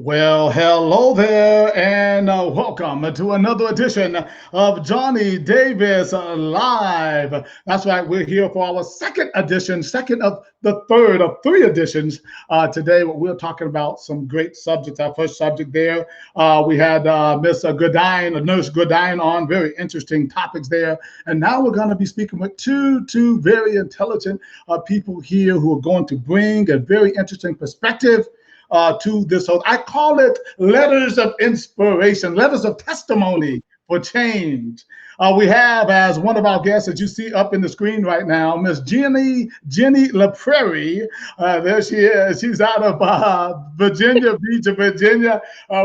Well, hello there, and welcome to another edition of Johnny Davis Live. That's right, we're here for our second edition, second of the third of three editions. Today, we're talking about some great subjects. Our first subject there, we had Miss Goodine, Nurse Goodine, on very interesting topics there. And now we're going to be speaking with two very intelligent people here who are going to bring a very interesting perspective to this whole. I call it letters of inspiration, letters of testimony for change. We have as one of our guests that you see up in the screen right now, Miss Ginny LaPrairie. There she is. She's out of Virginia Beach, Virginia.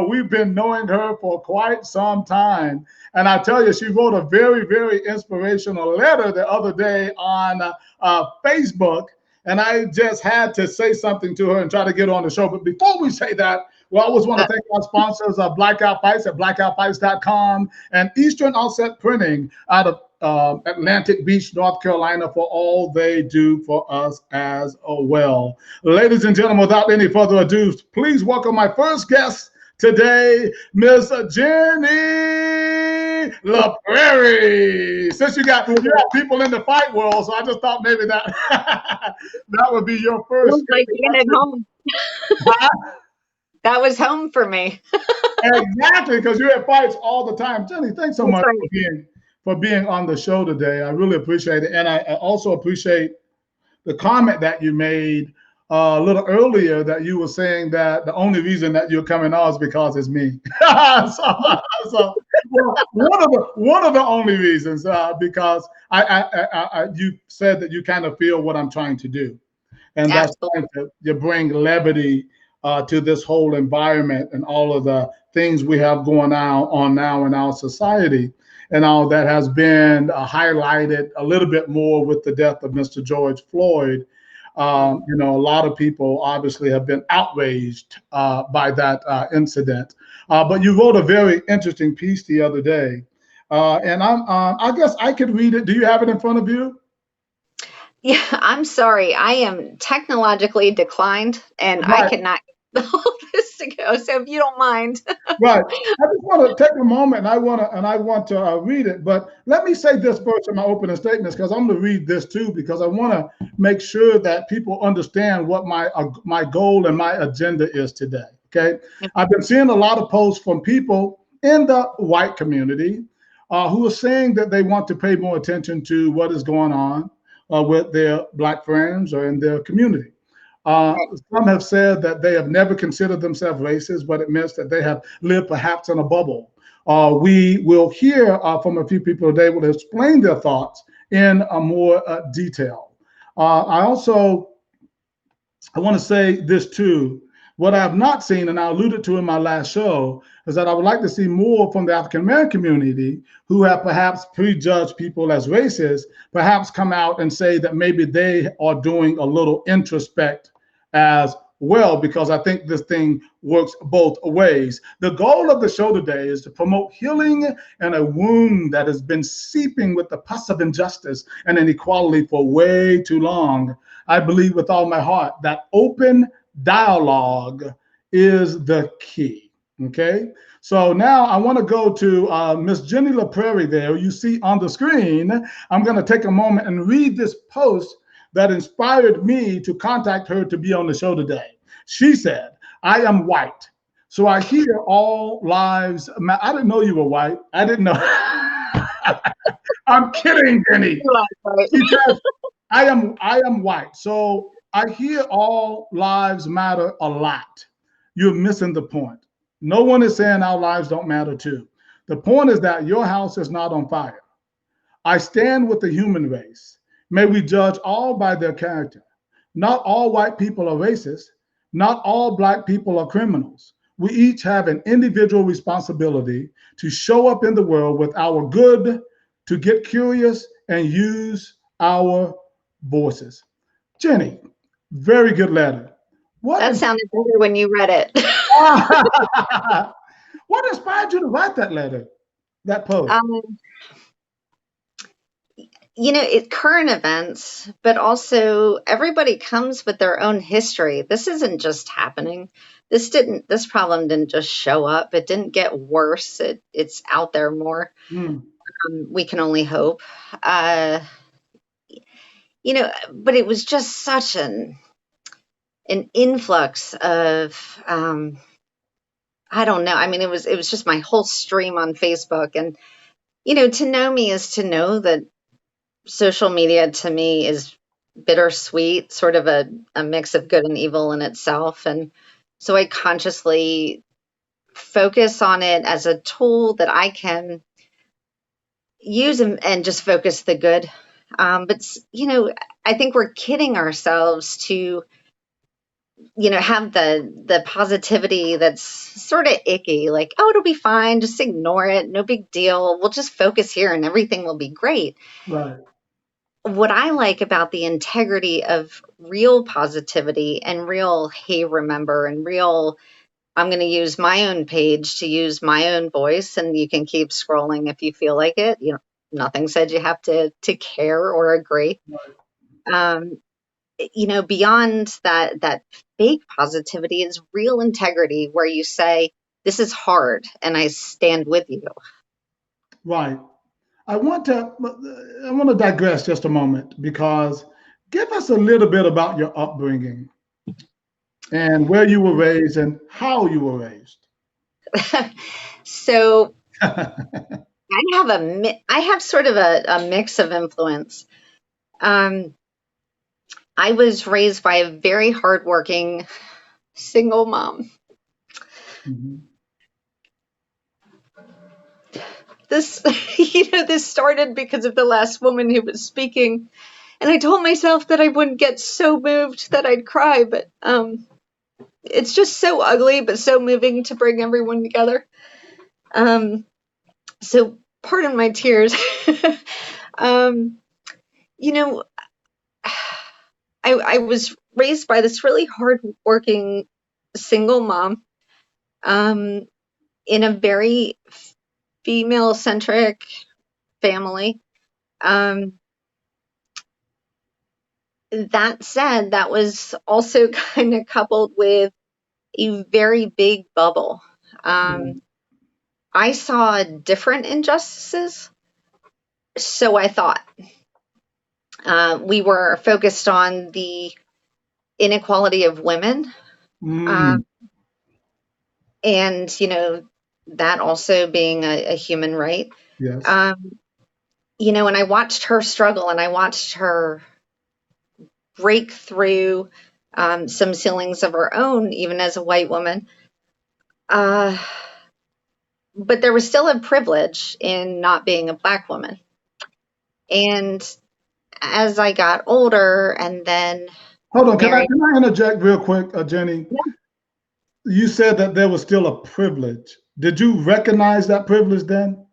We've been knowing her for quite some time. And I tell you, she wrote a very inspirational letter the other day on Facebook, and I just had to say something to her and try to get on the show. But before we say that, we always want to thank our sponsors, Blackout Fights at blackoutfights.com and Eastern Offset Printing out of Atlantic Beach, North Carolina, for all they do for us as well. Ladies and gentlemen, without any further ado, please welcome my first guest today, Miss Ginny LaPrairie. Since you have people in the fight world, so I just thought maybe that that would be your first. Like being at home. That was home for me. Exactly, because you're at fights all the time. Jenny, thanks so much for being on the show today. I really appreciate it, and I also appreciate the comment that you made a little earlier, that you were saying that the only reason that you're coming on is because it's me. so well, one of the only reasons, because you said that you kind of feel what I'm trying to do, and that's trying to you bring levity to this whole environment and all of the things we have going on now in our society. And all that has been highlighted a little bit more with the death of Mr. George Floyd. A lot of people obviously have been outraged by that incident. But you wrote a very interesting piece the other day, and I guess I could read it. Do you have it in front of you? Yeah, I'm sorry. I am technologically declined, and I cannot get all this to go. So if you don't mind, right. I just want to take a moment, and I want to read it. But let me say this first in my opening statements, because I'm going to read this too, because I want to make sure that people understand what my goal and my agenda is today. Okay, I've been seeing a lot of posts from people in the white community who are saying that they want to pay more attention to what is going on with their black friends or in their community. Some have said that they have never considered themselves racist, but it means that they have lived perhaps in a bubble. We will hear from a few people today who will explain their thoughts in more detail. I want to say this too. What I have not seen, and I alluded to in my last show, is that I would like to see more from the African American community who have perhaps prejudged people as racist, perhaps come out and say that maybe they are doing a little introspect as well, because I think this thing works both ways. The goal of the show today is to promote healing in a wound that has been seeping with the pus of injustice and inequality for way too long. I believe with all my heart that open dialogue is the key. Okay, so now I want to go to Miss Ginny LaPrairie there. You see on the screen, I'm going to take a moment and read this post that inspired me to contact her to be on the show today. She said, "I am white, so I hear all lives matter." I didn't know you were white. I didn't know. I'm kidding, Ginny. She says, I am white, so I hear all lives matter a lot. You're missing the point. No one is saying our lives don't matter too. The point is that your house is not on fire. I stand with the human race. May we judge all by their character. Not all white people are racist. Not all black people are criminals. We each have an individual responsibility to show up in the world with our good, to get curious and use our voices. Ginny, very good letter. That sounded better when you read it. What inspired you to write that letter, that post? current events, but also everybody comes with their own history. This isn't just happening. This problem didn't just show up. It didn't get worse. It's out there more. Mm. We can only hope. Uh, but it was just such an influx of, I don't know. I mean, it was just my whole stream on Facebook. And, to know me is to know that social media to me is bittersweet, sort of a mix of good and evil in itself. And so I consciously focus on it as a tool that I can use and just focus the good. But, I think we're kidding ourselves to, have the positivity that's sort of icky, like, oh, it'll be fine, just ignore it, no big deal, we'll just focus here and everything will be great. Right. What I like about the integrity of real positivity and real, hey, remember, and real, I'm going to use my own page to use my own voice, and you can keep scrolling if you feel like it. Nothing said you have to care or agree. Um, beyond that fake positivity is real integrity, where you say, this is hard and I stand with you. Right. I want to digress just a moment, because give us a little bit about your upbringing and where you were raised and how you were raised. So I have sort of a mix of influence. Um, I was raised by a very hardworking single mom. Mhm. This, this started because of the last woman who was speaking, and I told myself that I wouldn't get so moved that I'd cry, but it's just so ugly, but so moving to bring everyone together. So pardon my tears. um, you know, I was raised by this really hardworking single mom, um, in a very female centric family. Um, that said, that was also kind of coupled with a very big bubble. Um, I saw different injustices, so I thought. We were focused on the inequality of women, um, Mm, and that also being a human right. yes. Um, and I watched her struggle, and I watched her break through some ceilings of her own, even as a white woman. Uh, but there was still a privilege in not being a black woman. And as I got older and then Hold on. Can I married, can I interject real quick, Jenny? You said that there was still a privilege. Did you recognize that privilege then?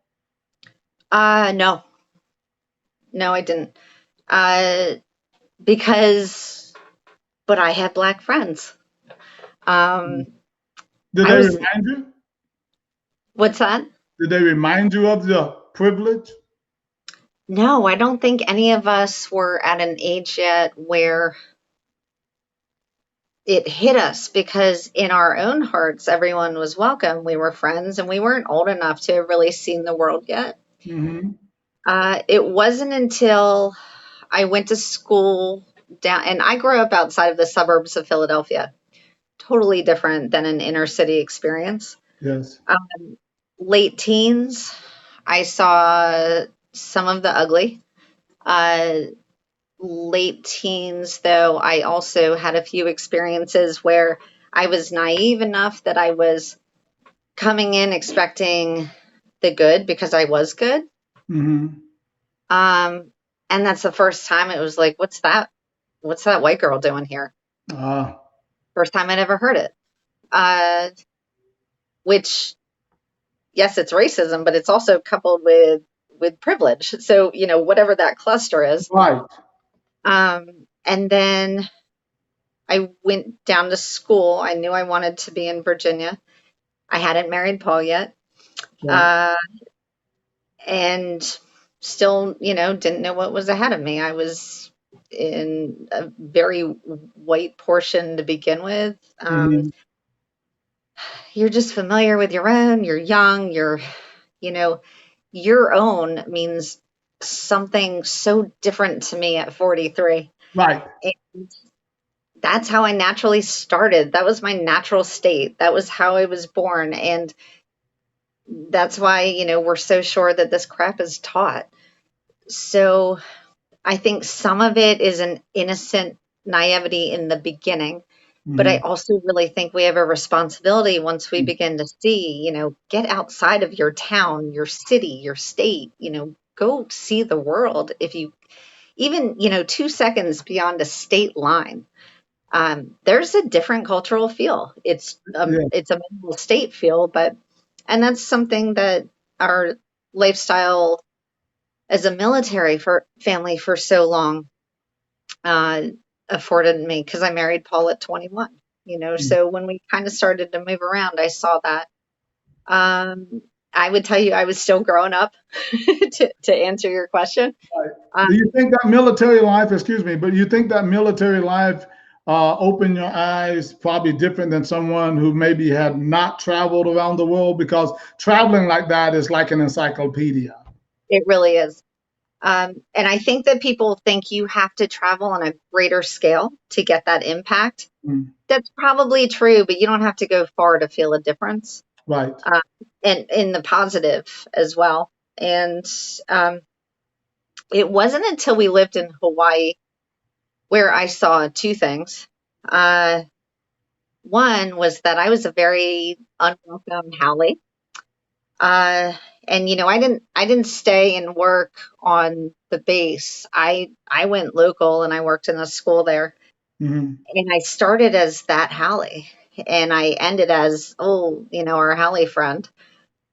no, no, I didn't. Uh, because, but I had black friends. Um, Did I they was, remind you? what's that? Did they remind you of the privilege? No, I don't think any of us were at an age yet where it hit us, because in our own hearts, everyone was welcome. We were friends, and we weren't old enough to have really seen the world yet. Mm-hmm. It wasn't until I went to school down, and I grew up outside of the suburbs of Philadelphia, totally different than an inner city experience. Yes. Late teens, I saw some of the ugly. Uh, Late teens, though, I also had a few experiences where I was naive enough that I was coming in expecting the good because I was good. Mm-hmm. Um, and that's the first time it was like, what's that? What's that white girl doing here? Ah, First time I'd ever heard it. Uh, which, yes, it's racism, but it's also coupled with privilege. So, whatever that cluster is. right. And then I went down to school. I knew I wanted to be in Virginia. I hadn't married Paul yet. Right. Uh, and still, didn't know what was ahead of me. I was in a very white portion to begin with. Mm-hmm. You're just familiar with your own, you're young, you know, your own means something so different to me at 43. Right. And that's how I naturally started. That was my natural state. That was how I was born. And that's why, we're so sure that this crap is taught. So I think some of it is an innocent naivety in the beginning, but I Mm-hmm. also really think we have a responsibility once we begin to see, get outside of your town, your city, your state, go see the world. If you even, 2 seconds beyond a state line, there's a different cultural feel. Yeah. It's a mental state feel, and that's something that our lifestyle as a military for family for so long uh, afforded me because I married Paul at 21. So when we kind of started to move around, I saw that. Um, I would tell you I was still growing up to answer your question. Right. Um, Do you think that military life, excuse me, but you think that military life opened your eyes probably different than someone who maybe had not traveled around the world? Because traveling like that is like an encyclopedia. it really is. And I think that people think you have to travel on a greater scale to get that impact. Mm. That's probably true, but you don't have to go far to feel a difference, Right. uh, and in the positive as well. And um, it wasn't until we lived in Hawaii where I saw two things. Uh, One was that I was a very unwelcome haole. Uh, and I didn't stay and work on the base. I went local and I worked in a school there. Mm-hmm. And I started as that haole, and I ended as, our haole friend.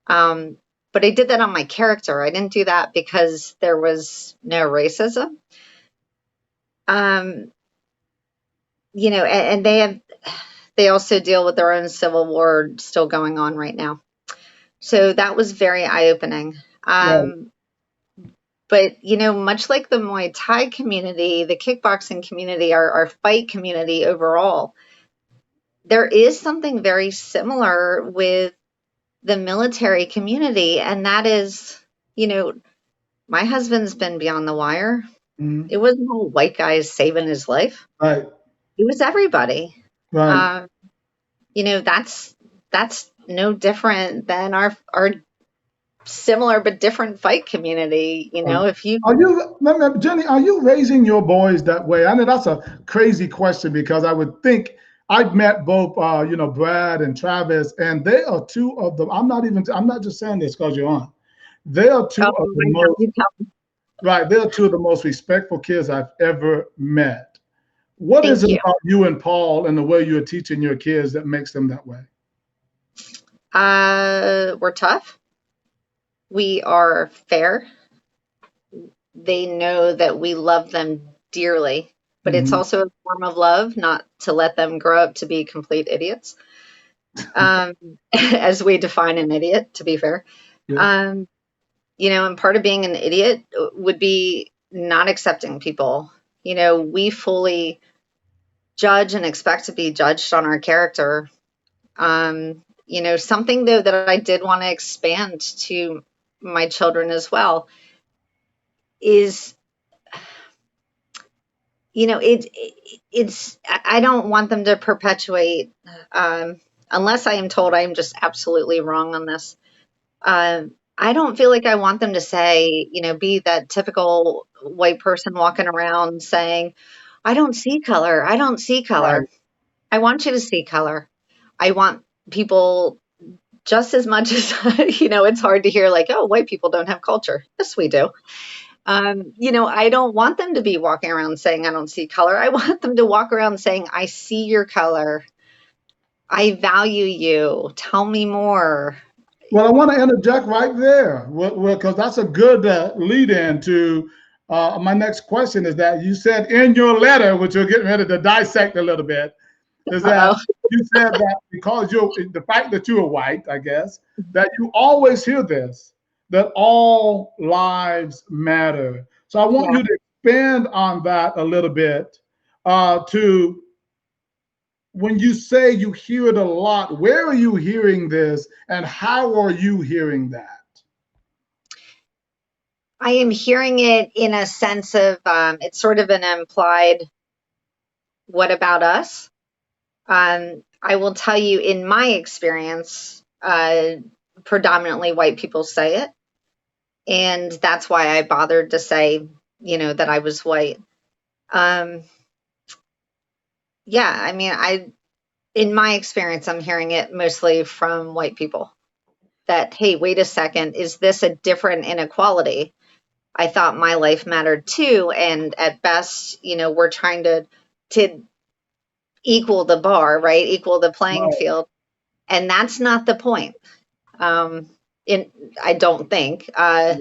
Um, but I did that on my character. I didn't do that because there was no racism. Um, and they also deal with their own civil war still going on right now. So that was very eye opening. Right. But much like the Muay Thai community, the kickboxing community, our fight community overall, there is something very similar with the military community, and that is, you know, my husband's been beyond the wire. Mm-hmm. It wasn't all white guys saving his life. Right. It was everybody. Right. Um, that's no different than our similar but different fight community. Right. If you Are you, Jenny, are you raising your boys that way? I know that's a crazy question because I would think I've met both, Brad and Travis, and they are two of the, I'm not just saying this because you're on. They are two oh of the my God, most, you tell right, they are two of the most respectful kids I've ever met. What is thank it you. about you and Paul and the way you're teaching your kids that makes them that way? We're tough. We are fair. They know that we love them dearly, but it's Mm-hmm. also a form of love not to let them grow up to be complete idiots, um, as we define an idiot, to be fair. Yeah. Um, and part of being an idiot would be not accepting people. We fully judge and expect to be judged on our character. Something though that I did want to expand to my children as well is, it's I don't want them to perpetuate, unless I am told I am just absolutely wrong on this. I don't feel like I want them to say, be that typical white person walking around saying, I don't see color. I don't see Right. color. I want you to see color. I want people just as much as, it's hard to hear like, oh, white people don't have culture. Yes, we do. I don't want them to be walking around saying, I don't see color. I want them to walk around saying, I see your color. I value you. Tell me more. Well, I want to interject right there because that's a good lead in to my next question is that you said in your letter, which we're getting ready to dissect a little bit, is that Uh-oh. you said that because the fact that you are white, I guess, that you always hear this. that all lives matter. So I want Yeah. you to expand on that a little bit to when you say you hear it a lot, where are you hearing this and how are you hearing that? I am hearing it in a sense of it's sort of an implied, what about us? I will tell you, in my experience, predominantly white people say it. And that's why I bothered to say, that I was white. Um, yeah, I mean, in my experience, I'm hearing it mostly from white people that, hey, wait a second, is this a different inequality? I thought my life mattered too. And at best, we're trying to equal the bar, right? Equal the playing Right. field. And that's not the point. Um, in I don't think. I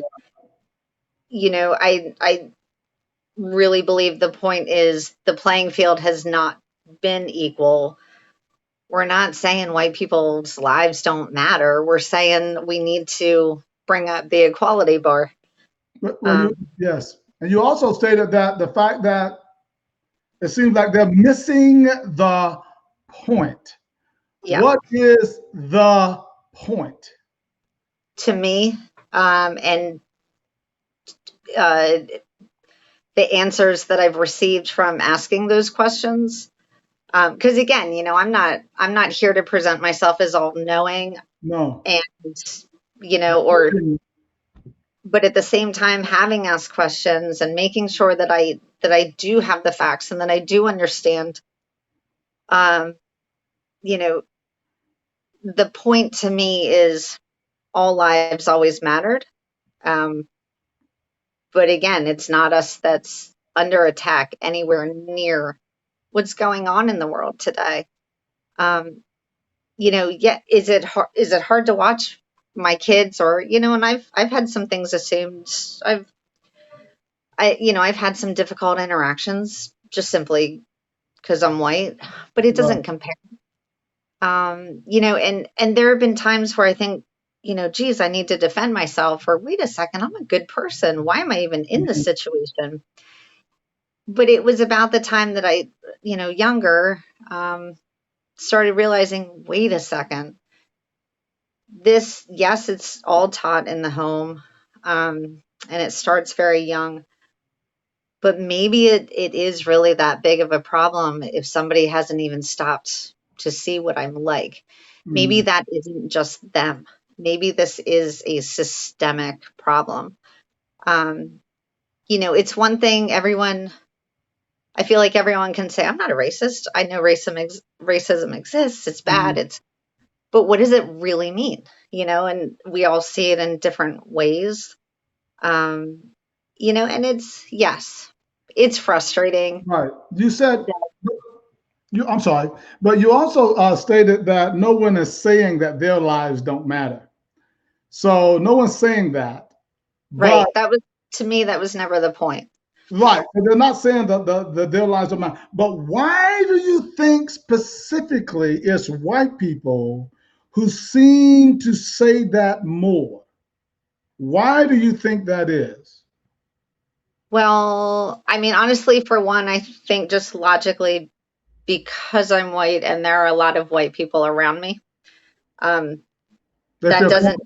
really believe the point is the playing field has not been equal. We're not saying white people's lives don't matter. We're saying we need to bring up the equality bar. Well, you, yes. And you also stated that the fact that it seems like they're missing the point. Yeah, What is the point? to me, and uh, the answers that I've received from asking those questions. Because again, I'm not here to present myself as all knowing No. and or but at the same time having asked questions and making sure that I do have the facts and that I do understand. Um, you know, the point to me is all lives always mattered. Um, but again, it's not us that's under attack anywhere near what's going on in the world today. Um, yeah, is it hard to watch my kids or and I've had some things assumed. I've had some difficult interactions just simply because I'm white, but it Right. doesn't compare. And there have been times where I think, geez, I need to defend myself, or wait a second, I'm a good person. Why am I even in this Mhm. situation? But it was about the time that I, younger, started realizing, wait a second, yes, it's all taught in the home, and it starts very young. But maybe it is really that big of a problem if somebody hasn't even stopped to see what I'm like. Maybe Mhm. that isn't just them. Maybe this is a systemic problem. Um, it's one thing I feel like everyone can say, I'm not a racist. I know racism exists. It's bad. Mhm. But what does it really mean? And we all see it in different ways. Um, and yes, it's frustrating. Right. You said I'm sorry, but you also stated that no one is saying that their lives don't matter. So no one's saying that, but Right. That was to me, that was never the point. right, so they're not saying that their lives don't matter. But why do you think specifically it's white people who seem to say that more? Why do you think that is? Well, I mean, honestly, for one, I think just logically, because I'm white and there are a lot of white people around me, um, They that feel doesn't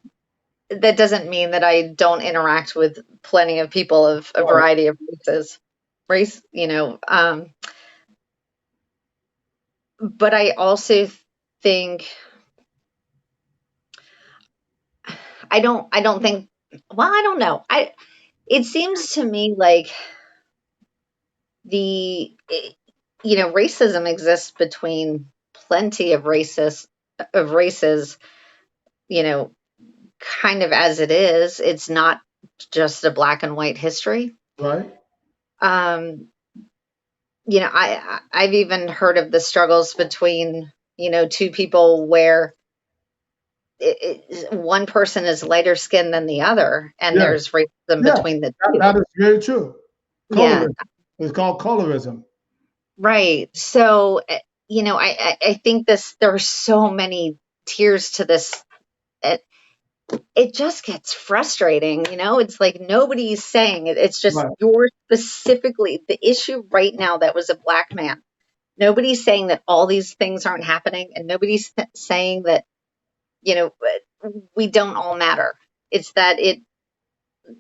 that doesn't mean that I don't interact with plenty of people of a right, variety of race, but I also think I don't think well, I don't know. It seems to me like the racism exists between plenty of races, you know kind of as it is. It's not just a black and white history. right, um I've even heard of the struggles between two people where one person is lighter skinned than the other, and yeah, there's racism yeah, between the that two. is very true. Yeah. Colorism. It's called colorism. Right. So, I think there are so many tiers to this. it just gets frustrating, it's like nobody's saying it. It's just Right. you're specifically the issue right now that was a black man. Nobody's saying that all these things aren't happening, and nobody's saying that, we don't all matter. It's that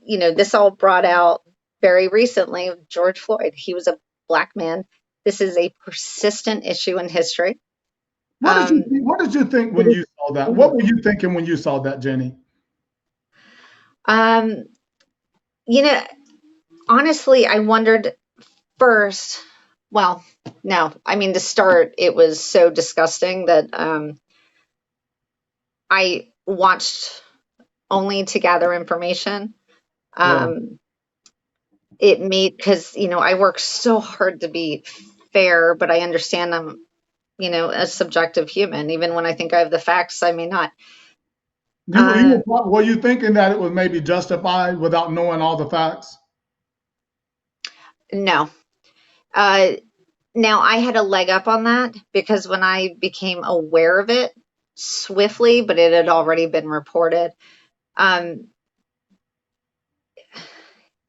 this all brought out very recently of George Floyd. He was a black man. This is a persistent issue in history. What did you think when you saw that? What were you thinking when you saw that, Jenny? Um, you know, honestly, I wondered first. Well, no, I mean, to start, it was so disgusting that I watched only to gather information. Right. It made, because I work so hard to be fair, but I understand I'm a subjective human. Even when I think I have the facts, I may not. Were you thinking that it was maybe justified without knowing all the facts? No. Uh, Now I had a leg up on that because when I became aware of it swiftly, but it had already been reported. Um,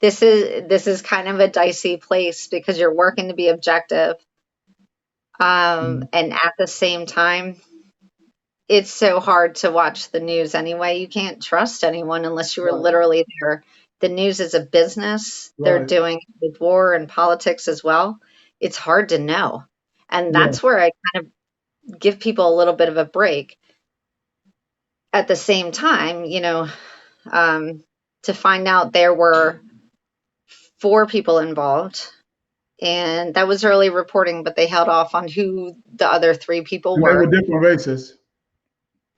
this is kind of a dicey place because you're working to be objective, and at the same time, it's so hard to watch the news anyway. You can't trust anyone unless you were Right. literally there. The news is a business. They're Right. doing it with war and politics as well. It's hard to know. And Yeah. that's where I kind of give people a little bit of a break. At the same time, to find out there were 4 people involved, and that was early reporting, but they held off on who the other 3 people And they were were. different races.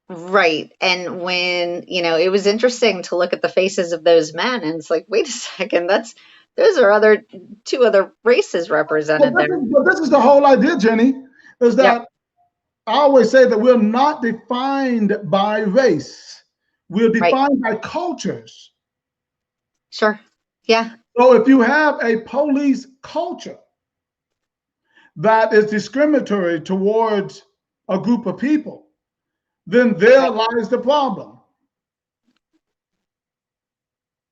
Right. And when, it was interesting to look at the faces of those men, and it's like, wait a second, those are 2 other races represented there. But this is the whole idea, Jenny, is Yep. that I always say that we're not defined by race. We're Right. defined by cultures. Sure. Yeah. So if you have a police culture that is discriminatory towards a group of people, then there Right. lies the problem.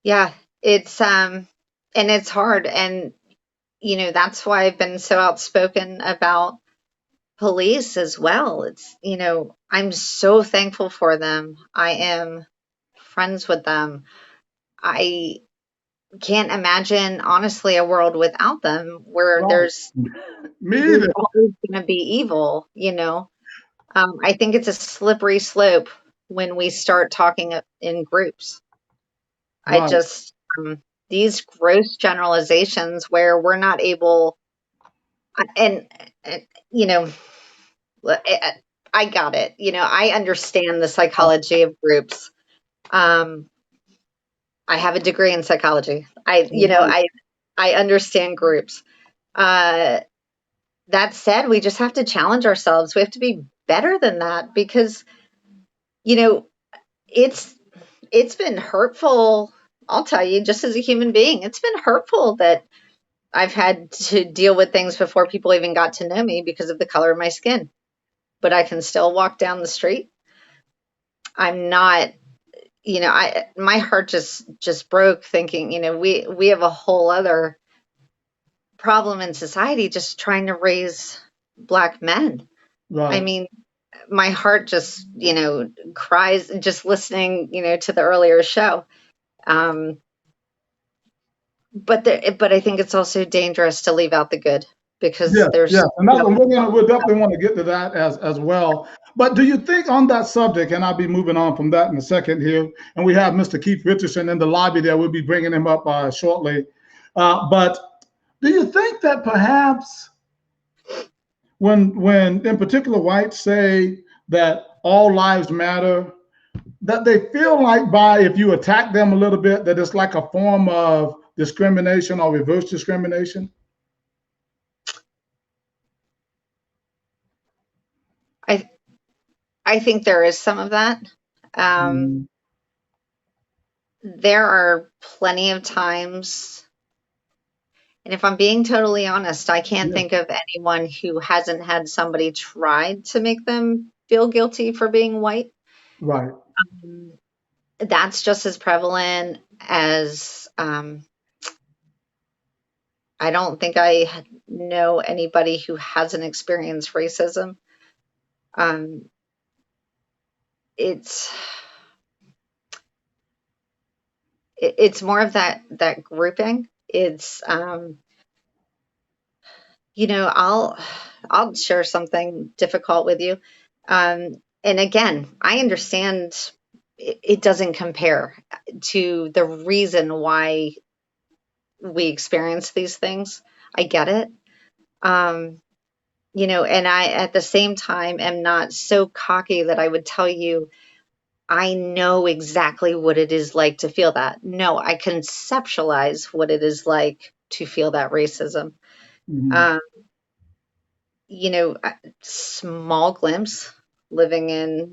Yeah. And it's hard. And, that's why I've been so outspoken about police as well. I'm so thankful for them. I am friends with them. I can't imagine, honestly, a world without them where Right. there's Me there's either. always going to be evil. I think it's a slippery slope when we start talking in groups. I Right. just these gross generalizations where we're not able, and you know I got it. I understand the psychology of groups. Um, I have a degree in psychology. Right. I understand groups. Uh, that said, we just have to challenge ourselves. We have to be better than that because you know it's it's been hurtful. I'll tell you, just as a human being, it's been hurtful that I've had to deal with things before people even got to know me because of the color of my skin. But I can still walk down the street. I'm not, I my heart just broke thinking, we have a whole other problem in society just trying to raise black men. I Right. mean, my heart just, cries just listening, to the earlier show. Um, but I think it's also dangerous to leave out the good because Yes, there's yes, and that's what we'll definitely want to get to that as well. But do you think on that subject, and I'll be moving on from that in a second here, and we have Mr. Keith Richardson in the lobby there. We'll be bringing him up shortly. But do you think that perhaps when in particular whites say that all lives matter, that they feel like by if you attack them a little bit, that it's like a form of discrimination or reverse discrimination? I I think there is some of that. Um, Mm, there are plenty of times, and if I'm being totally honest, I can't yeah, think of anyone who hasn't had somebody try to make them feel guilty for being white. right. Um, that's just as prevalent as I don't think I know anybody who hasn't experienced racism. Um, it's it's more of that grouping. It's I'll share something difficult with you. And again, I understand it doesn't compare to the reason why we experience these things. I get it. Um, and I, at the same time, am not so cocky that I would tell you I know exactly what it is like to feel that. No, I conceptualize what it is like to feel that racism. Mm-hmm. Um, small glimpse living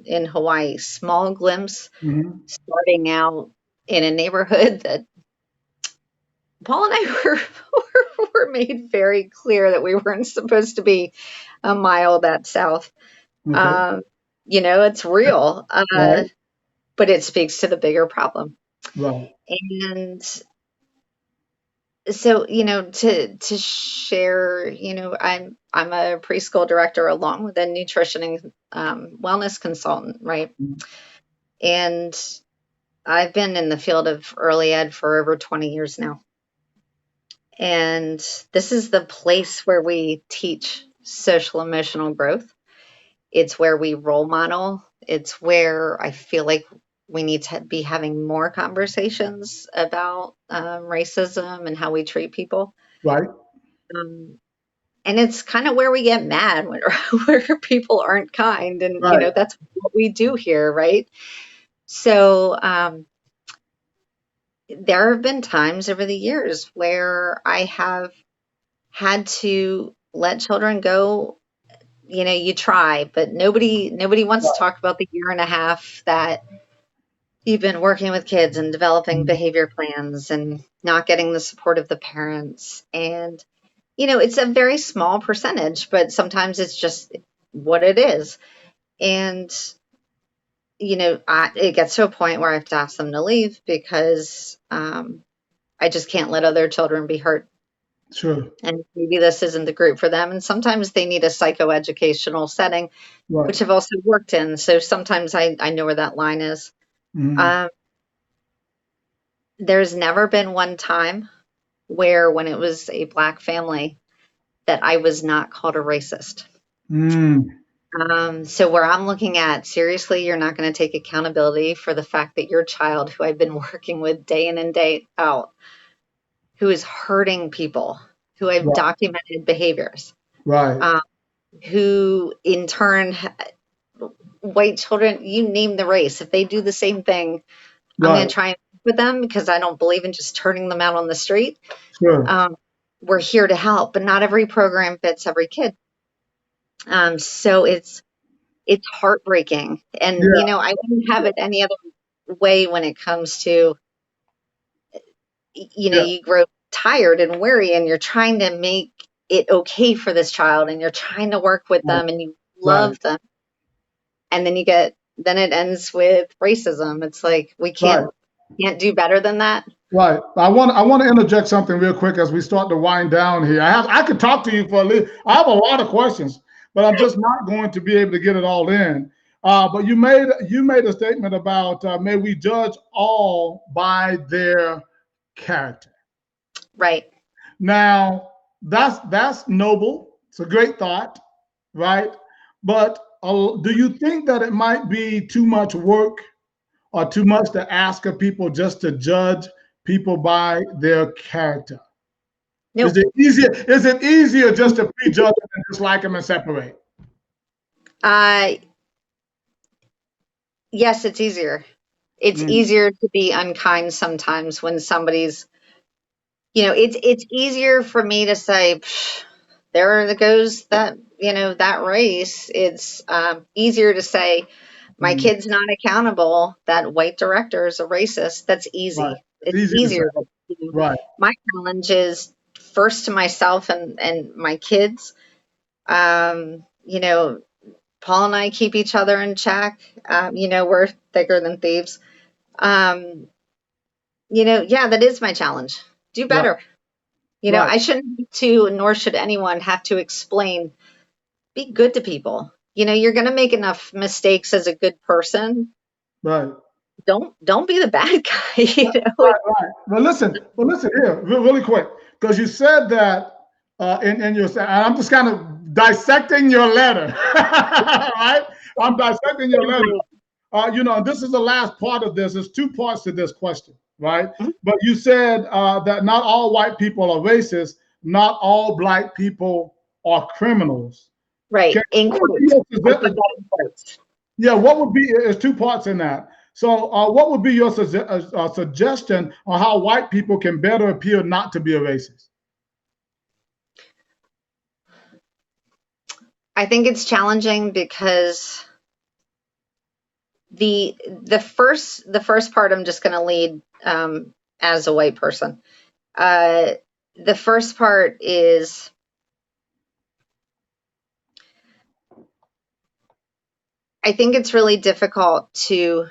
in Hawaii, small glimpse Mm-hmm. starting out in a neighborhood that Paul and I were made very clear that we weren't supposed to be a mile that south. Okay. Um, it's real, Right. but it speaks to the bigger problem. Right. And so, to share, I'm a preschool director along with a nutrition and wellness consultant, right? Mm-hmm. And I've been in the field of early ed for over 20 years now. And this is the place where we teach social emotional growth. It's where we role model. It's where I feel like we need to be having more conversations about racism and how we treat people. Right. Um, and it's kind of where we get mad when where people aren't kind, and Right. that's what we do here, right? So there have been times over the years where I have had to let children go. You try, but nobody wants to talk about the year and a half that you've been working with kids and developing Mm-hmm. behavior plans and not getting the support of the parents. And it's a very small percentage, but sometimes it's just what it is. And it gets to a point where I have to ask them to leave because I just can't let other children be hurt. Sure. And maybe this isn't the group for them. And sometimes they need a psychoeducational setting, Right. which I've also worked in. So sometimes I know where that line is. Mm-hmm. Um, there's never been one time where, when it was a Black family, that I was not called a racist. Mm. So where I'm looking at, seriously, you're not going to take accountability for the fact that your child, who I've been working with day in and day out, who is hurting people, who I've Right. documented behaviors, Right. um, who in turn, white children, you name the race, if they do the same thing, I'm going Right. to try and work with them because I don't believe in just turning them out on the street. Sure. Um, we're here to help, but not every program fits every kid. So it's heartbreaking, and Yeah. I wouldn't have it any other way when it comes to Yeah. you grow tired and weary, and you're trying to make it okay for this child, and you're trying to work with Right. them, and you Right. love them, and then it ends with racism. It's like we Right. can't do better than that. Right. I want to interject something real quick as we start to wind down here. I could talk to you for a little. I have a lot of questions, but I'm just not going to be able to get it all in. But you made a statement about may we judge all by their character. Right. Now that's noble. It's a great thought, right? But do you think that it might be too much work or too much to ask of people just to judge people by their character? Is No. it easier? Is it easier just to prejudge them and dislike them and separate? Uh, yes, it's easier. It's Mm, easier to be unkind sometimes when somebody's, it's easier for me to say, there goes that, that race. It's easier to say, my mm, kid's not accountable, that white director is a racist. That's right. easy. It's It's easy to say. easier. Right. My challenge is first to myself and my kids. Paul and I keep each other in check. We're thicker than thieves. Um, yeah, that is my challenge. Do Right. better. Right. I shouldn't have to, nor should anyone have to explain. Be good to people. You're going to make enough mistakes as a good person. Right. Don't be the bad guy. Right. Well, listen here, really quick, because you said that, in your, and I'm just kind of dissecting your letter, right? I'm dissecting your letter. And this is the last part of this. There's two parts to this question, right? But you said that not all white people are racist, not all black people are criminals. Right. Can, In what would be quotes. your I put that in quotes. Yeah, what would be, there's two parts in that. So, what would be your suggestion on how white people can better appear not to be a racist? I think it's challenging because the first part I'm just going to lead as a white person. The first part is I think it's really difficult to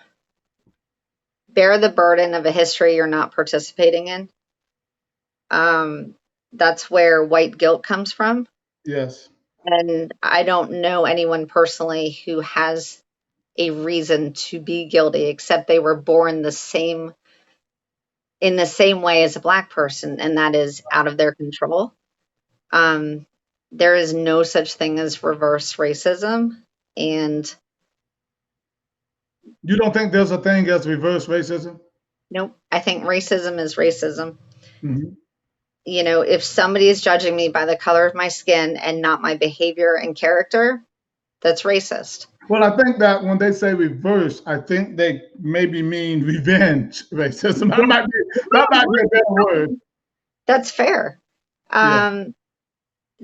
bear the burden of a history you're not participating in. That's where white guilt comes from. Yes. And I don't know anyone personally who has a reason to be guilty except they were born in the same way as a black person, and that is out of their control. Um, there is no such thing as reverse racism, and You don't think there's a thing as reverse racism? nope, I think racism is racism. Mm-hmm. If somebody is judging me by the color of my skin and not my behavior and character, that's racist. Well, I think that when they say reverse, I think they maybe mean revenge racism. That might be a better word. That's fair. Yeah.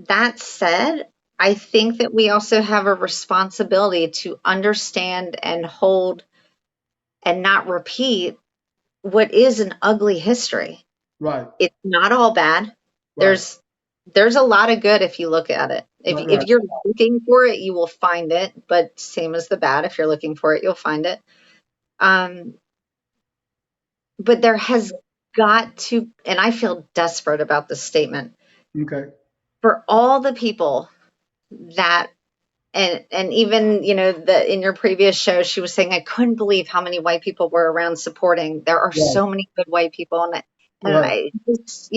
That said, I think that we also have a responsibility to understand and hold and not repeat what is an ugly history. Right. It's not all bad. Right. There's a lot of good if you look at it. If Right. if you're looking for it, you will find it. But same as the bad, if you're looking for it, you'll find it. Um, but there has got to, and I feel desperate about this statement, Okay. for all the people that and even in your previous show she was saying I couldn't believe how many white people were around supporting. There are Right. so many good white people, and Right. I just,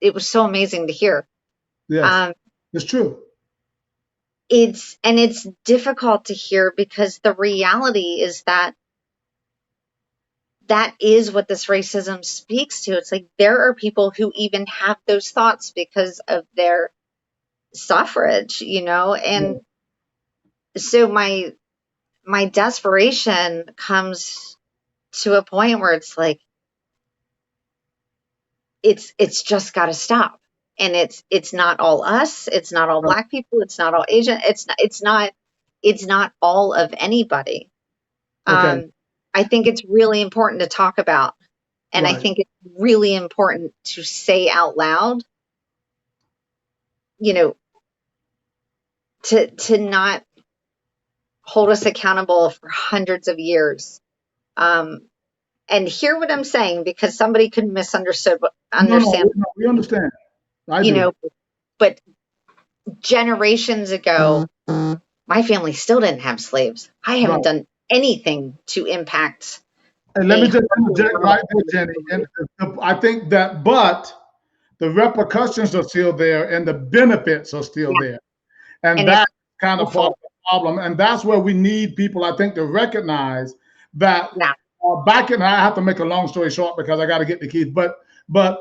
it was so amazing to hear. Yes. Um, It's true. it's difficult to hear because the reality is that is what this racism speaks to. It's like there are people who even have those thoughts because of their suffrage, Yeah. and so my desperation comes to a point where it's like it's just got to stop. And it's not all us, it's not all Right. black people, it's not all Asian, it's not all of anybody. Okay. I think it's really important to talk about, and I Right. think it's really important to say out loud, you know to not hold us accountable for hundreds of years. um, and hear what I'm saying, because somebody could No, understand, we understand. I you do. know, but generations ago, my family still didn't have slaves. I haven't Right. done anything to impact And let a me just whole interject world. right there, Jenny. And I think that, but the repercussions are still there and the benefits are still Yeah, there. And and it's that's kind of part awful. of the problem. And that's where we need people, I think, to recognize that, Yeah, back in, I have to make a long story short because I got to get the keys. But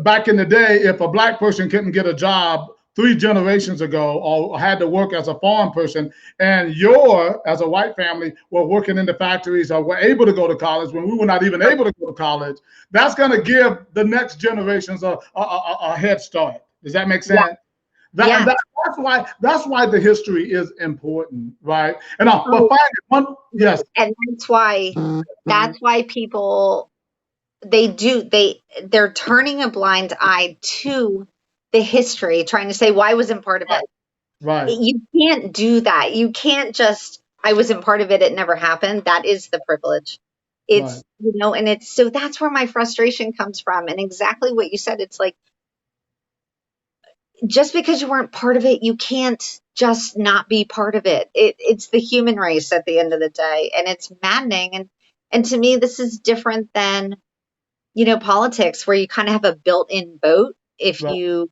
back in the day, if a black person couldn't get a job 3 generations ago or had to work as a farm person, and as a white family, were working in the factories or were able to go to college when we were not even able to go to college, that's going to give the next generations a head start. Does that make yeah, sense? That and yeah. that's why the history is important, right? And but Oh, finally, yes, and that's why people, they're turning a blind eye to the history, trying to say, well, I wasn't part of it. right, You can't do that. You can't just, I wasn't part of it, it never happened. That is the privilege. Right. It's, and it's, so that's where my frustration comes from. And exactly what you said, it's like, just because you weren't part of it, you can't just not be part of it. It's the human race at the end of the day, and it's maddening. And to me, this is different than, politics, where you kind of have a built-in vote if Right. you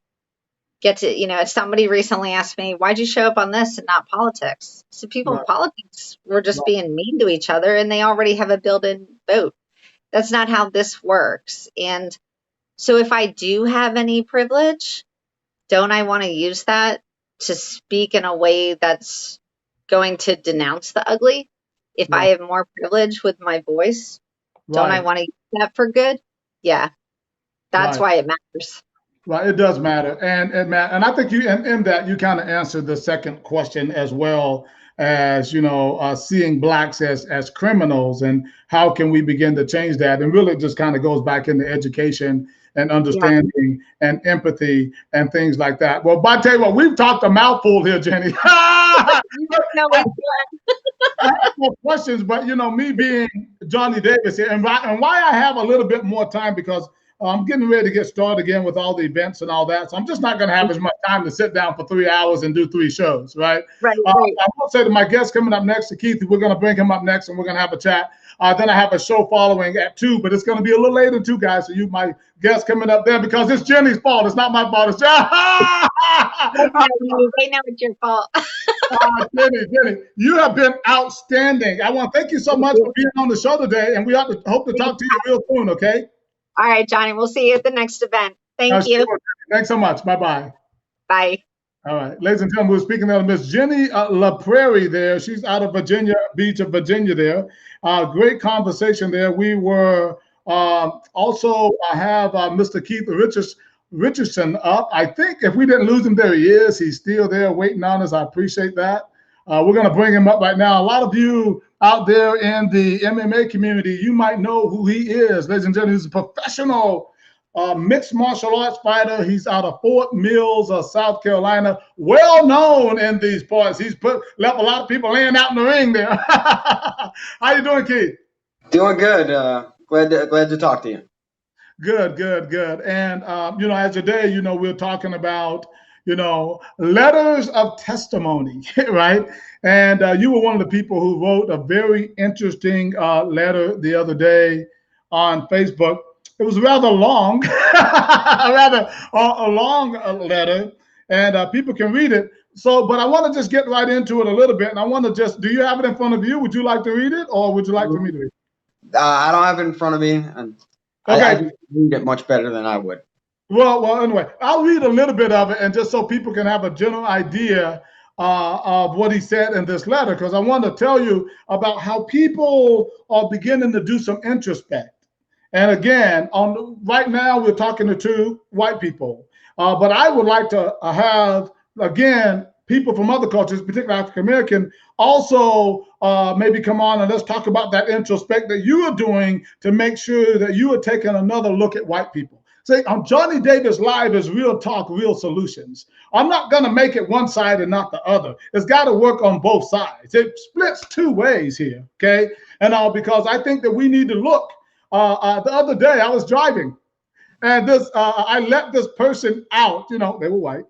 get to, somebody recently asked me, why'd you show up on this and not politics? So people in Right. politics were just Right. being mean to each other, and they already have a built-in vote. That's not how this works. And so if I do have any privilege, don't I want to use that to speak in a way that's going to denounce the ugly? If I Right. have more privilege with my voice, don't I Right. want to use that for good? Yeah, that's Right. why it matters. Right, it does matter, and I think you, in that you kind of answered the second question as well, as seeing blacks as criminals, and how can we begin to change that? And really, it just kind of goes back into education and Yeah. understanding and empathy and things like that. Well, but I tell you what, we've talked a mouthful here, Jenny. No, I have more questions, but me being Johnny Davis here, and why I have a little bit more time, because I'm getting ready to get started again with all the events and all that. So I'm just not going to have as much time to sit down for 3 hours and do 3 shows, right? right, I right. will say to my guest coming up next, to Keith, we're going to bring him up next and we're going to have a chat. Then I have a show following at 2, but it's going to be a little later too, guys. So my guest coming up there, because it's Jenny's fault. It's not my fault. It's They know it's your fault. Jenny, you have been outstanding. I want to thank you so much for being on the show today, and we hope to talk to you real soon, okay? All right, Johnny, we'll see you at the next event. Thank you. Sure. Thanks so much. Bye-bye. Bye. All right, ladies and gentlemen, we're speaking of Miss Ginny LaPrairie there. She's out of Virginia Beach of Virginia there. Great conversation there. We were also, I have Mr. Keith Richardson up. I think if we didn't lose him, there he is. He's still there waiting on us. I appreciate that. We're going to bring him up right now. A lot of you out there in the MMA community, you might know who he is. Ladies and gentlemen, he's a professional mixed martial arts fighter. He's out of Fort Mills, South Carolina, well known in these parts. He's left a lot of people laying out in the ring there. How you doing, Keith? Doing good. Glad to talk to you. Good. And as today, we're talking about letters of testimony, right? And you were one of the people who wrote a very interesting letter the other day on Facebook. It was rather long, a long letter, and people can read it. So, but I want to just get right into it a little bit. And I want to do you have it in front of you? Would you like to read it, or would you like for me to read it? I don't have it in front of me. And okay. I read it much better than I would. Well, anyway, I'll read a little bit of it, and just so people can have a general idea of what he said in this letter, because I want to tell you about how people are beginning to do some introspect. And again, right now we're talking to 2 white people, but I would like to have, again, people from other cultures, particularly African American, also maybe come on and let's talk about that introspect that you are doing to make sure that you are taking another look at white people. Say, on Johnny Davis Live is real talk, real solutions. I'm not going to make it one side and not the other. It's got to work on both sides. It splits 2 ways here, okay? And because I think that we need to look. The other day I was driving, and I let this person out. They were white,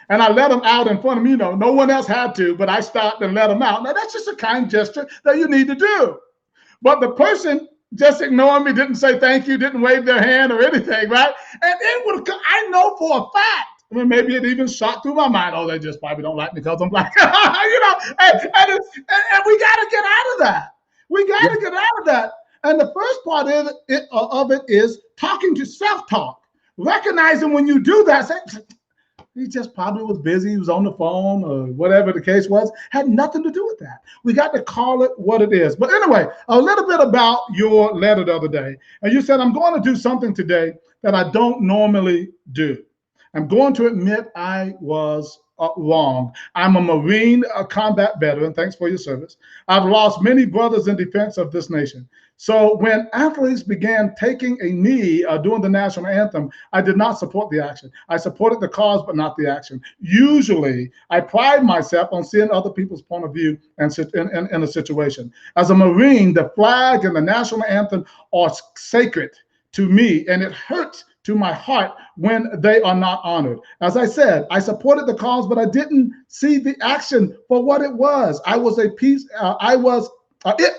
and I let them out in front of me. No one else had to, but I stopped and let them out. Now that's just a kind gesture that you need to do. But the person just ignored me, didn't say thank you, didn't wave their hand or anything, right? And I know for a fact. I mean, maybe it even shot through my mind. Oh, they just probably don't like me because I'm black. And we got to get out of that. We got to get out of that. And the first part of it is talking to self-talk. Recognizing when you do that, say, he just probably was busy, he was on the phone or whatever the case was, had nothing to do with that. We got to call it what it is. But anyway, a little bit about your letter the other day. And you said, I'm going to do something today that I don't normally do. I'm going to admit I was wrong. I'm a Marine combat veteran. Thanks for your service. I've lost many brothers in defense of this nation. So when athletes began taking a knee during the national anthem, I did not support the action. I supported the cause, but not the action. Usually, I pride myself on seeing other people's point of view in a situation. As a Marine, the flag and the national anthem are sacred to me, and it hurts to my heart when they are not honored. As I said, I supported the cause, but I didn't see the action for what it was. It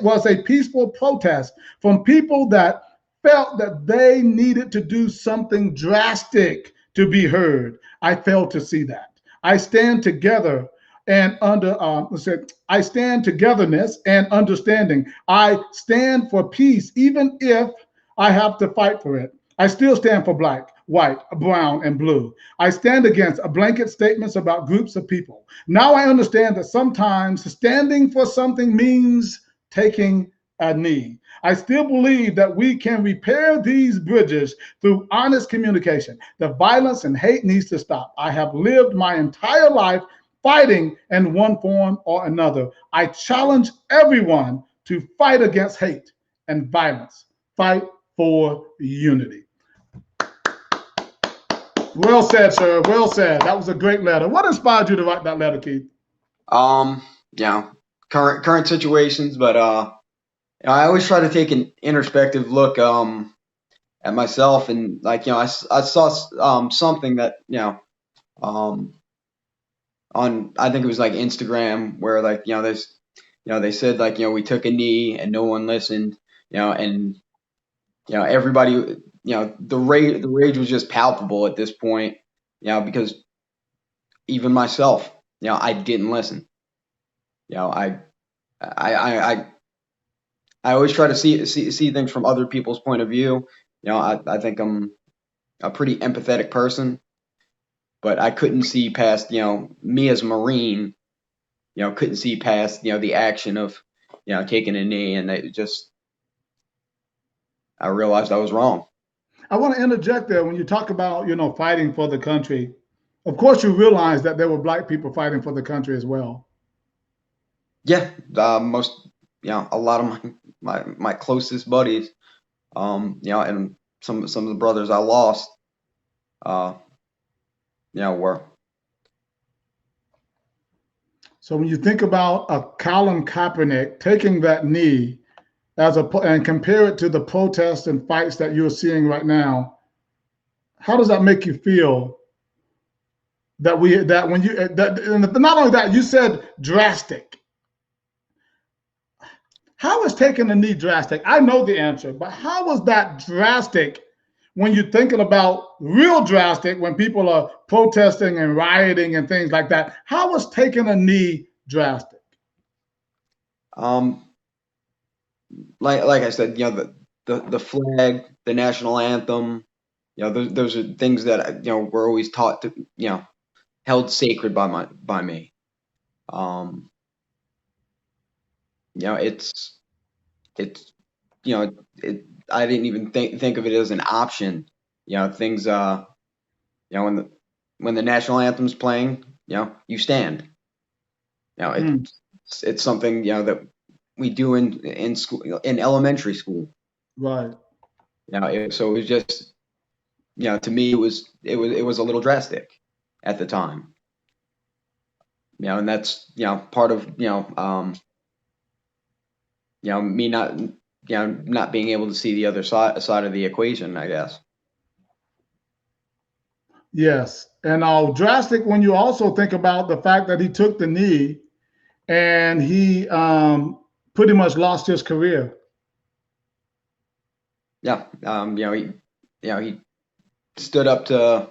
was a peaceful protest from people that felt that they needed to do something drastic to be heard. I failed to see that. I stand together and I stand togetherness and understanding. I stand for peace, even if I have to fight for it. I still stand for black, white, brown, and blue. I stand against blanket statements about groups of people. Now I understand that sometimes standing for something means taking a knee. I still believe that we can repair these bridges through honest communication. The violence and hate needs to stop. I have lived my entire life fighting in one form or another. I challenge everyone to fight against hate and violence. Fight for unity. Well said, sir. Well said. That was a great letter. What inspired you to write that letter, Keith? Current situations, but I always try to take an introspective look at myself, and like I saw something that on, I think it was like Instagram, where there's they said we took a knee and no one listened, and everybody, the rage was just palpable at this point, because even myself, I didn't listen. I always try to see things from other people's point of view. I think I'm a pretty empathetic person, but I couldn't see past, me as a Marine, couldn't see past, the action of, taking a knee, and I realized I was wrong. I want to interject there when you talk about, fighting for the country. Of course, you realize that there were black people fighting for the country as well. Yeah, a lot of my closest buddies, and some of the brothers I lost, were. So when you think about a Colin Kaepernick taking that knee and compare it to the protests and fights that you're seeing right now, how does that make you feel? Not only that, you said drastic. How is taking a knee drastic? I know the answer, but how was that drastic when you're thinking about real drastic when people are protesting and rioting and things like that? How was taking a knee drastic? Like I said, the flag, the national anthem, those are things that we're always taught to, held sacred by me. I didn't even think of it as an option. Things when the national anthem's playing, you stand. It's something that we do in school, in elementary school. Right. So it was just, to me it was a little drastic at the time. And that's part of me not being able to see the other side of the equation, I guess. Yes, and drastic when you also think about the fact that he took the knee and he pretty much lost his career. Yeah, he stood up to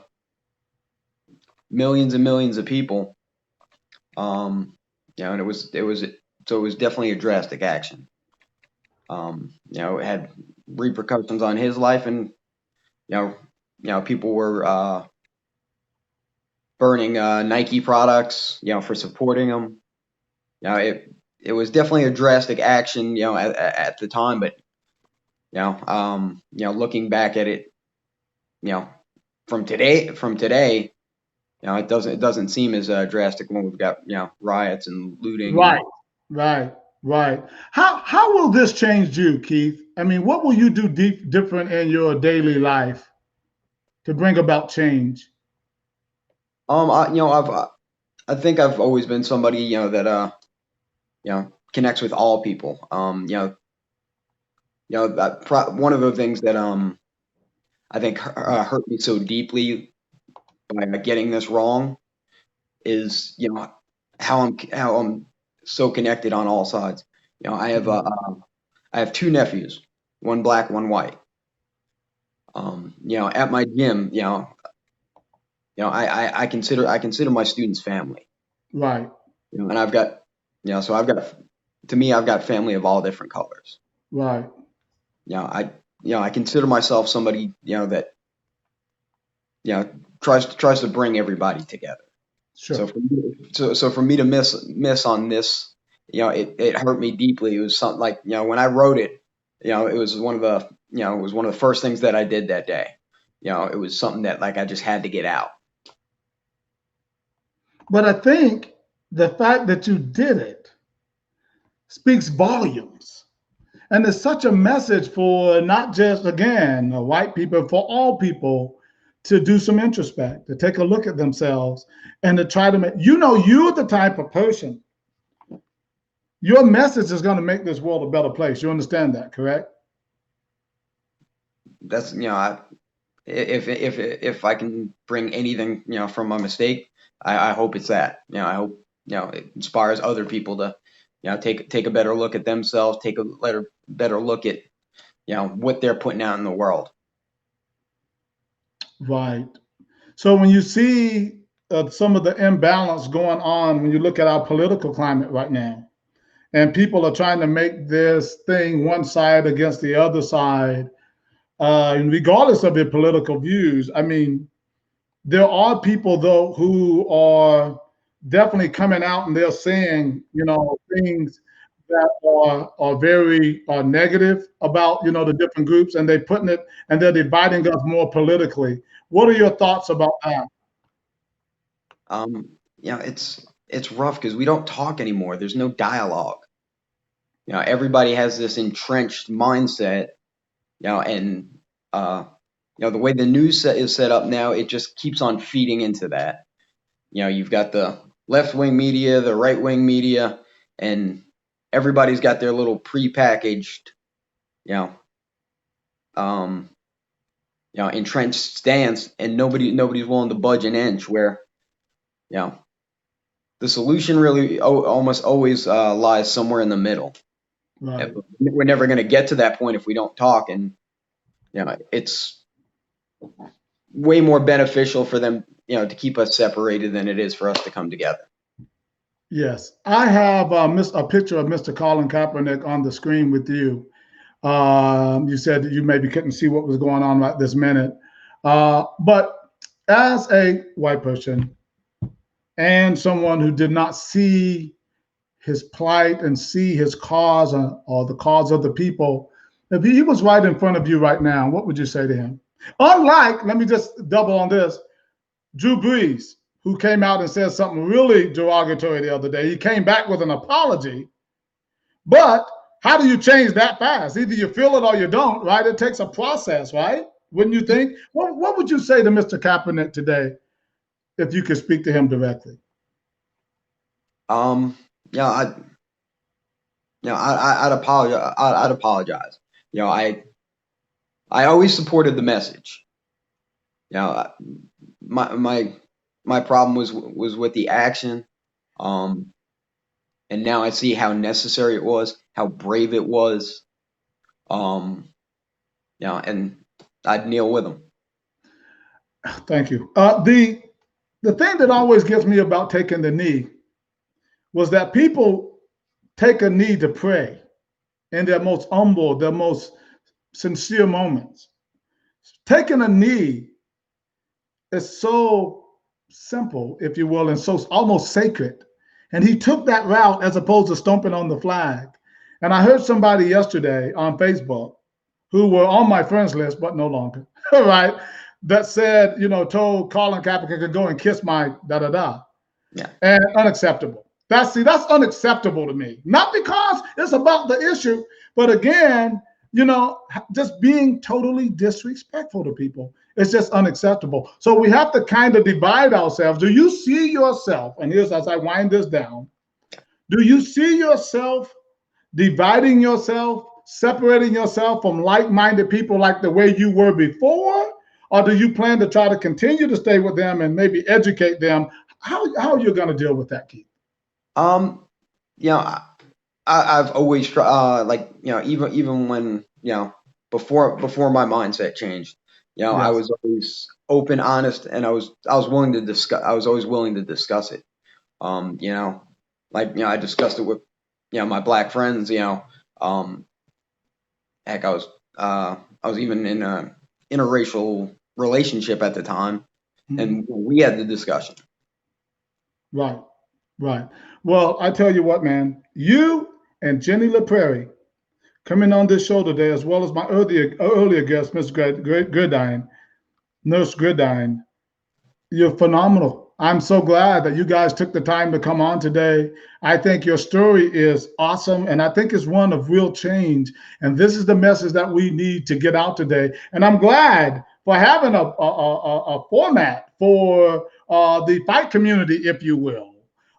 millions and millions of people. And it was definitely a drastic action. It had repercussions on his life, and people were burning Nike products, for supporting him. It was definitely a drastic action, at the time, but looking back at it, from today, it doesn't seem as drastic when we've got riots and looting. Right, right, right. How will this change you, Keith? I mean, what will you do different in your daily life to bring about change? I think I've always been somebody that connects with all people. One of the things that I think hurt me so deeply by getting this wrong is how I'm so connected on all sides. I have two nephews, one black, one white. At my gym, I consider my students family. Right. And I've got to me, I've got family of all different colors. Right. I consider myself somebody that tries to bring everybody together. Sure. So for me to miss on this, it hurt me deeply. It was something like when I wrote it, it was one of the first things that I did that day. It was something that like I just had to get out. But I think the fact that you did it speaks volumes. And it's such a message for not just, again, white people, for all people to do some introspect, to take a look at themselves and to try to make, you're the type of person, your message is going to make this world a better place. You understand that, correct? That's, if I can bring anything, from my mistake, I hope it's that. I hope, it inspires other people to, take a better look at themselves, take a better look at, what they're putting out in the world. Right. So when you see some of the imbalance going on, when you look at our political climate right now, and people are trying to make this thing one side against the other side, and regardless of their political views, I mean, there are people though who are definitely coming out and they're saying, things that are very negative about, the different groups, and they're putting it and they're dividing us more politically. What are your thoughts about that? It's rough because we don't talk anymore. There's no dialogue. Everybody has this entrenched mindset, and the way the news is set up now, it just keeps on feeding into that. You've got the left-wing media, the right-wing media, and everybody's got their little prepackaged, entrenched stance, and nobody's willing to budge an inch. Where, the solution really almost always lies somewhere in the middle. Right. We're never going to get to that point if we don't talk, and it's way more beneficial for them, to keep us separated than it is for us to come together. Yes, I have a picture of Mr. Colin Kaepernick on the screen with you. You said that you maybe couldn't see what was going on right this minute, but as a white person and someone who did not see his plight and see his cause or the cause of the people, if he was right in front of you right now, what would you say to him? Unlike, let me just double on this, Drew Brees, who came out and said something really derogatory the other day. He came back with an apology, but how do you change that fast? Either you feel it or you don't, right? It takes a process, right? Wouldn't you think? What would you say to Mr. Kaepernick today if you could speak to him directly? I'd apologize. I'd apologize. I always supported the message. My problem was with the action, and now I see how necessary it was, how brave it was, and I'd kneel with him. Thank you. The thing that always gets me about taking the knee was that people take a knee to pray in their most humble, their most sincere moments. Taking a knee is so simple, if you will, and so almost sacred. And he took that route as opposed to stomping on the flag. And I heard somebody yesterday on Facebook who were on my friends list, but no longer, right? that said, told Colin Kaepernick to go and kiss my da-da-da. Yeah. And unacceptable. That's unacceptable to me. Not because it's about the issue, but again, just being totally disrespectful to people. It's just unacceptable. So we have to kind of divide ourselves. Do you see yourself, and here's as I wind this down, do you see yourself dividing yourself, separating yourself from like-minded people like the way you were before? Or do you plan to try to continue to stay with them and maybe educate them? How are you going to deal with that, Keith? I've always tried, even when, before my mindset changed, yes. I was always open, honest, and I was willing to discuss. I was always willing to discuss it. I discussed it with, my black friends. Heck, I was even in a interracial relationship at the time, and we had the discussion. Right. Well, I tell you what, man, you and Ginny LaPrairie coming on this show today, as well as my earlier guest, Miss Nurse Gridine, you're phenomenal. I'm so glad that you guys took the time to come on today. I think your story is awesome, and I think it's one of real change. And this is the message that we need to get out today. And I'm glad for having a format for the fight community, if you will.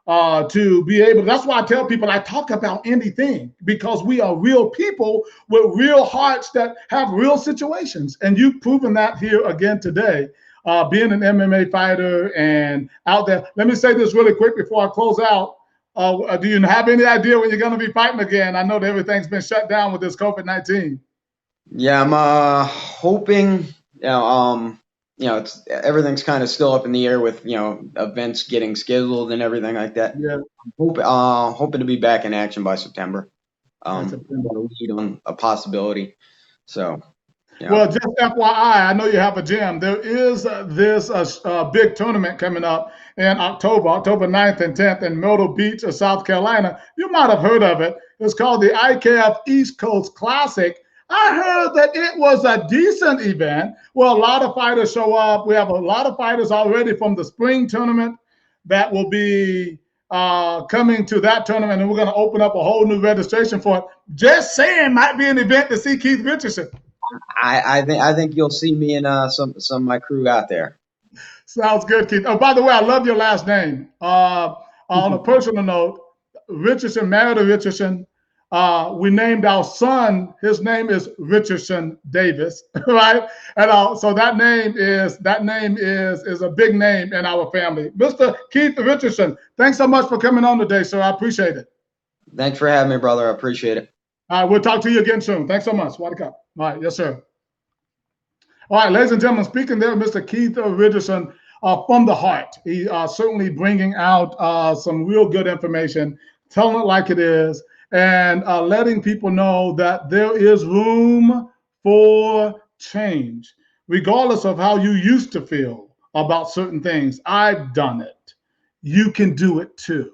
To be able, that's why I tell people I talk about anything, because we are real people with real hearts that have real situations. And you've proven that here again today, being an MMA fighter and out there. Let me say this really quick before I close out. Do you have any idea when you're going to be fighting again? I know that everything's been shut down with this COVID-19. Yeah, I'm hoping, it's everything's kind of still up in the air with, events getting scheduled and everything like that. Yeah. I'm hoping to be back in action by September. On a possibility. So. Yeah. Well, just FYI, I know you have a gym. There is this big tournament coming up in October 9th and 10th in Myrtle Beach, South Carolina. You might have heard of it. It's called the IKF East Coast Classic. I heard that it was a decent event. Well, a lot of fighters show up. We have a lot of fighters already from the spring tournament that will be coming to that tournament, and we're going to open up a whole new registration for it. Just saying, might be an event to see Keith Richardson. I think you'll see me and some of my crew out there. Sounds good, Keith. Oh, by the way, I love your last name. On a personal note, Richardson married a Richardson. We named our son. His name is Richardson Davis, right? And so that name is a big name in our family. Mr. Keith Richardson, thanks so much for coming on today, sir. I appreciate it. Thanks for having me, brother. I appreciate it. All right, we'll talk to you again soon. Thanks so much. All right, yes, sir. All right, ladies and gentlemen, speaking there, Mr. Keith Richardson from the heart. He certainly bringing out some real good information, telling it like it is, and letting people know that there is room for change, regardless of how you used to feel about certain things. I've done it. You can do it too.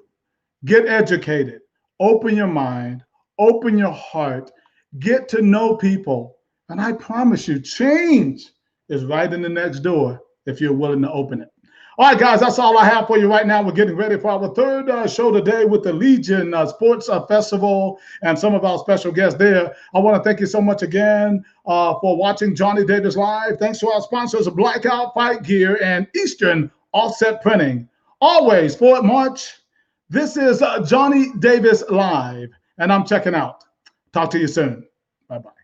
Get educated, open your mind, open your heart, get to know people, and I promise you, change is right in the next door if you're willing to open it. All right, guys, that's all I have for you right now. We're getting ready for our third show today with the Legion Sports Festival and some of our special guests there. I want to thank you so much again for watching Johnny Davis Live. Thanks to our sponsors, Blackout Fight Gear and Eastern Offset Printing. Always, Fort March, this is Johnny Davis Live, and I'm checking out. Talk to you soon. Bye-bye.